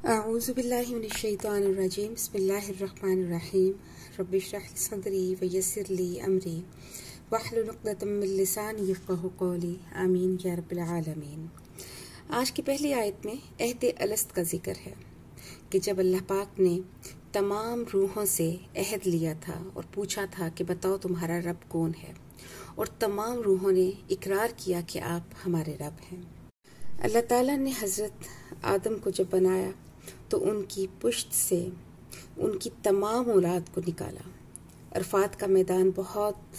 اعوذ باللہ من الشیطان الرجیم بسم اللہ الرحمن الرحیم رب اشرح لی صدری ویسر لی امری واحلل عقدۃ من لسانی یفقہوا قولی آمین یا رب العالمین۔ آج کی پہلی آیت میں عہد الست کا ذکر ہے کہ جب اللہ پاک نے تمام روحوں سے عہد لیا تھا اور پوچھا تھا کہ بتاؤ تمہارا رب کون ہے، اور تمام روحوں نے اقرار کیا کہ آپ ہمارے رب ہیں۔ اللہ تعالیٰ نے حضرت آدم کو جب بنایا تو ان کی پشت سے ان کی تمام اولاد کو نکالا۔ عرفات کا میدان بہت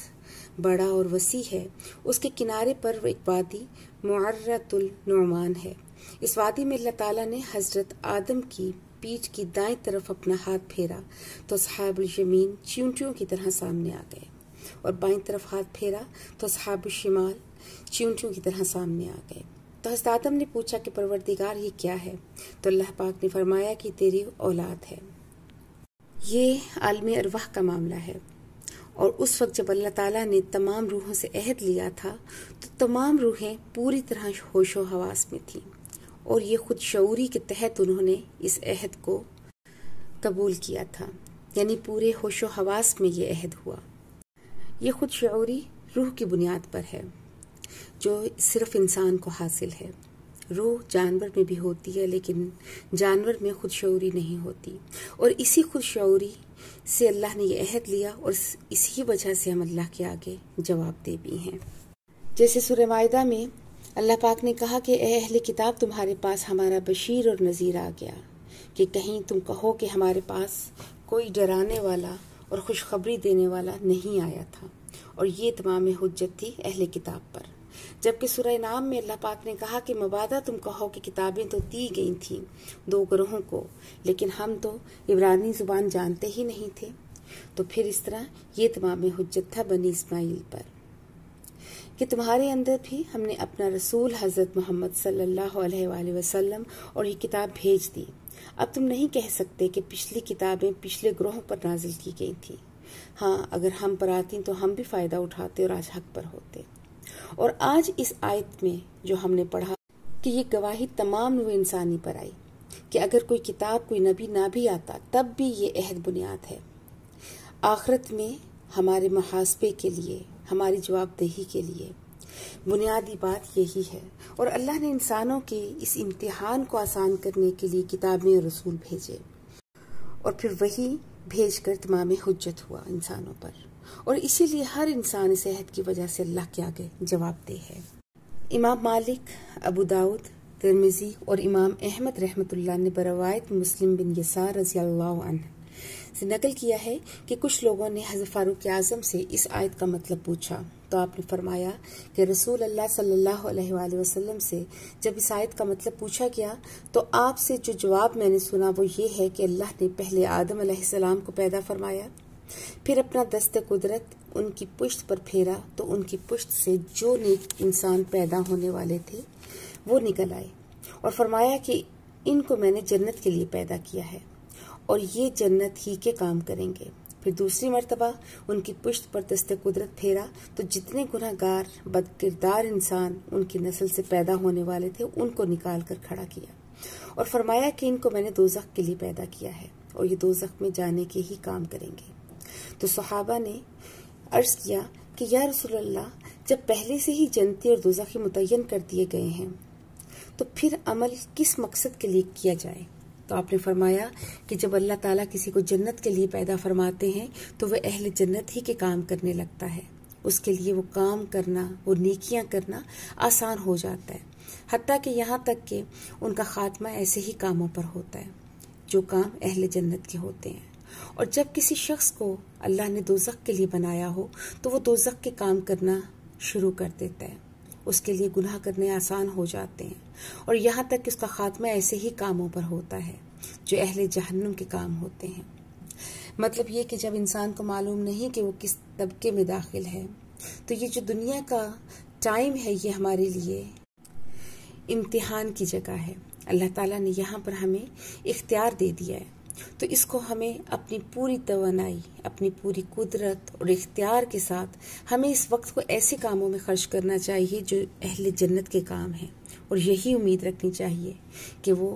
بڑا اور وسیع ہے۔ اس کے کنارے پر ایک وادی معرۃ النعمان ہے۔ اس وادی میں اللہ تعالیٰ نے حضرت آدم کی پیٹھ کی دائیں طرف اپنا ہاتھ پھیرا تو اصحاب الیمین چیونٹیوں کی طرح سامنے آ گئے، اور بائیں طرف ہاتھ پھیرا تو اصحاب الشمال چیونٹیوں کی طرح سامنے آ گئے۔ تو حضرت آدم نے پوچھا کہ پروردگار یہ کیا ہے؟ تو اللہ پاک نے فرمایا کہ تیری اولاد ہے۔ یہ عالم ارواح کا معاملہ ہے، اور اس وقت جب اللہ تعالیٰ نے تمام روحوں سے عہد لیا تھا تو تمام روحیں پوری طرح ہوش و حواس میں تھیں، اور یہ خود شعوری کے تحت انہوں نے اس عہد کو قبول کیا تھا، یعنی پورے ہوش و حواس میں یہ عہد ہوا۔ یہ خود شعوری روح کی بنیاد پر ہے جو صرف انسان کو حاصل ہے۔ روح جانور میں بھی ہوتی ہے، لیکن جانور میں خود شعوری نہیں ہوتی، اور اسی خود شعوری سے اللہ نے یہ عہد لیا، اور اسی وجہ سے ہم اللہ کے آگے جواب دہ بھی ہیں۔ جیسے سورہ مائدہ میں اللہ پاک نے کہا کہ اے اہل کتاب تمہارے پاس ہمارا بشیر اور نذیر آ گیا، کہ کہیں تم کہو کہ ہمارے پاس کوئی ڈرانے والا اور خوشخبری دینے والا نہیں آیا تھا، اور یہ تمام حجت تھی اہل کتاب پر۔ جبکہ سورہ انعام میں اللہ پاک نے کہا کہ مبادا تم کہو کہ کتابیں تو دی گئی تھیں دو گروہوں کو، لیکن ہم تو عبرانی زبان جانتے ہی نہیں تھے۔ تو پھر اس طرح یہ تمام حجت تھا بنی اسماعیل پر کہ تمہارے اندر بھی ہم نے اپنا رسول حضرت محمد صلی اللہ علیہ وآلہ وسلم اور یہ کتاب بھیج دی۔ اب تم نہیں کہہ سکتے کہ پچھلی کتابیں پچھلے گروہوں پر نازل کی گئی تھیں۔ ہاں، اگر ہم پر آتی تو ہم بھی فائدہ اٹھاتے اور آج حق پر ہوتے۔ اور آج اس آیت میں جو ہم نے پڑھا کہ یہ گواہی تمام نوع انسانی پر آئی کہ اگر کوئی کتاب کوئی نبی نہ بھی آتا تب بھی یہ عہد بنیاد ہے۔ آخرت میں ہمارے محاسبے کے لیے، ہماری جواب دہی کے لیے بنیادی بات یہی ہے، اور اللہ نے انسانوں کے اس امتحان کو آسان کرنے کے لیے کتابیں اور رسول بھیجے، اور پھر وہی بھیج کر تمام حجت ہوا انسانوں پر، اور اسی لیے ہر انسان اس عہد کی وجہ سے اللہ کے آگے جواب دہ ہے۔ امام مالک، ابو داؤد، ترمذی اور امام احمد رحمۃ اللہ نے بروایت مسلم بن یسار رضی اللہ عنہ سے نقل کیا ہے کہ کچھ لوگوں نے حضرت فاروق اعظم سے اس آیت کا مطلب پوچھا تو آپ نے فرمایا کہ رسول اللہ صلی اللہ علیہ وآلہ وسلم سے جب اس آیت کا مطلب پوچھا گیا تو آپ سے جو جواب میں نے سنا وہ یہ ہے کہ اللہ نے پہلے آدم علیہ السلام کو پیدا فرمایا، پھر اپنا دست قدرت ان کی پشت پر پھیرا تو ان کی پشت سے جو نیک انسان پیدا ہونے والے تھے وہ نکل آئے، اور فرمایا کہ ان کو میں نے جنت کے لیے پیدا کیا ہے اور یہ جنت ہی کے کام کریں گے۔ پھر دوسری مرتبہ ان کی پشت پر دست قدرت پھیرا تو جتنے گناہ گار بد کردار انسان ان کی نسل سے پیدا ہونے والے تھے ان کو نکال کر کھڑا کیا، اور فرمایا کہ ان کو میں نے دوزخ کے لیے پیدا کیا ہے اور یہ دوزخ میں جانے کے ہی کام کریں گے۔ تو صحابہ نے عرض کیا کہ یا رسول اللہ، جب پہلے سے ہی جنتی اور دوزخی متعین کر دیے گئے ہیں تو پھر عمل کس مقصد کے لیے کیا جائے؟ تو آپ نے فرمایا کہ جب اللہ تعالیٰ کسی کو جنت کے لیے پیدا فرماتے ہیں تو وہ اہل جنت ہی کے کام کرنے لگتا ہے، اس کے لیے وہ کام کرنا، وہ نیکیاں کرنا آسان ہو جاتا ہے، حتیٰ کہ یہاں تک کہ ان کا خاتمہ ایسے ہی کاموں پر ہوتا ہے جو کام اہل جنت کے ہوتے ہیں۔ اور جب کسی شخص کو اللہ نے دوزخ کے لیے بنایا ہو تو وہ دوزخ کے کام کرنا شروع کر دیتا ہے، اس کے لیے گناہ کرنے آسان ہو جاتے ہیں، اور یہاں تک کہ اس کا خاتمہ ایسے ہی کاموں پر ہوتا ہے جو اہل جہنم کے کام ہوتے ہیں۔ مطلب یہ کہ جب انسان کو معلوم نہیں کہ وہ کس طبقے میں داخل ہے، تو یہ جو دنیا کا ٹائم ہے یہ ہمارے لیے امتحان کی جگہ ہے۔ اللہ تعالیٰ نے یہاں پر ہمیں اختیار دے دیا ہے، تو اس کو ہمیں اپنی پوری توانائی، اپنی پوری قدرت اور اختیار کے ساتھ ہمیں اس وقت کو ایسے کاموں میں خرچ کرنا چاہیے جو اہل جنت کے کام ہیں، اور یہی امید رکھنی چاہیے کہ وہ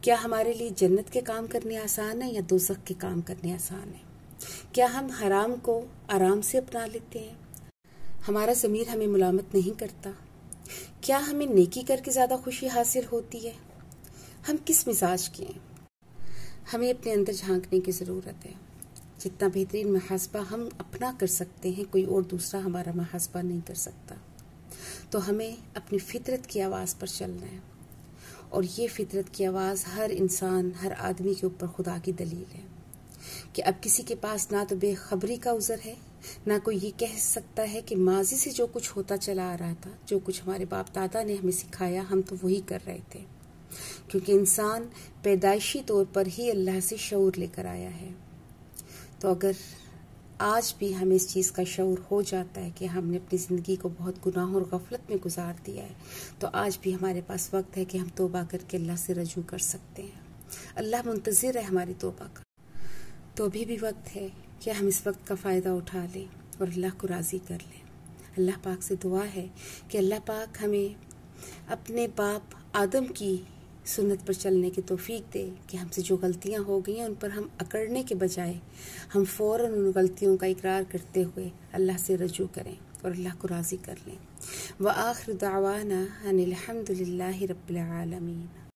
کیا ہمارے لیے جنت کے کام کرنے آسان ہیں یا دوزخ کے کام کرنے آسان ہیں؟ کیا ہم حرام کو آرام سے اپنا لیتے ہیں؟ ہمارا ضمیر ہمیں ملامت نہیں کرتا؟ کیا ہمیں نیکی کر کے زیادہ خوشی حاصل ہوتی ہے؟ ہم کس مزاج کے ہیں؟ ہمیں اپنے اندر جھانکنے کی ضرورت ہے۔ جتنا بہترین محاسبہ ہم اپنا کر سکتے ہیں، کوئی اور دوسرا ہمارا محاسبہ نہیں کر سکتا۔ تو ہمیں اپنی فطرت کی آواز پر چلنا ہے، اور یہ فطرت کی آواز ہر انسان، ہر آدمی کے اوپر خدا کی دلیل ہے کہ اب کسی کے پاس نہ تو بے خبری کا عذر ہے، نہ کوئی یہ کہہ سکتا ہے کہ ماضی سے جو کچھ ہوتا چلا آ رہا تھا، جو کچھ ہمارے باپ دادا نے ہمیں سکھایا، ہم تو وہی کر رہے تھے، کیونکہ انسان پیدائشی طور پر ہی اللہ سے شعور لے کر آیا ہے۔ تو اگر آج بھی ہمیں اس چیز کا شعور ہو جاتا ہے کہ ہم نے اپنی زندگی کو بہت گناہ اور غفلت میں گزار دیا ہے، تو آج بھی ہمارے پاس وقت ہے کہ ہم توبہ کر کے اللہ سے رجوع کر سکتے ہیں۔ اللہ منتظر ہے ہماری توبہ کا۔ تو ابھی بھی وقت ہے کہ ہم اس وقت کا فائدہ اٹھا لیں اور اللہ کو راضی کر لیں۔ اللہ پاک سے دعا ہے کہ اللہ پاک ہمیں اپنے باپ آدم کی سنت پر چلنے کی توفیق دے کہ ہم سے جو غلطیاں ہو گئی ہیں ان پر ہم اکڑنے کے بجائے ہم فوراً ان غلطیوں کا اقرار کرتے ہوئے اللہ سے رجوع کریں اور اللہ کو راضی کر لیں۔ وآخر دعوانا ان الحمد للہ رب العالمین۔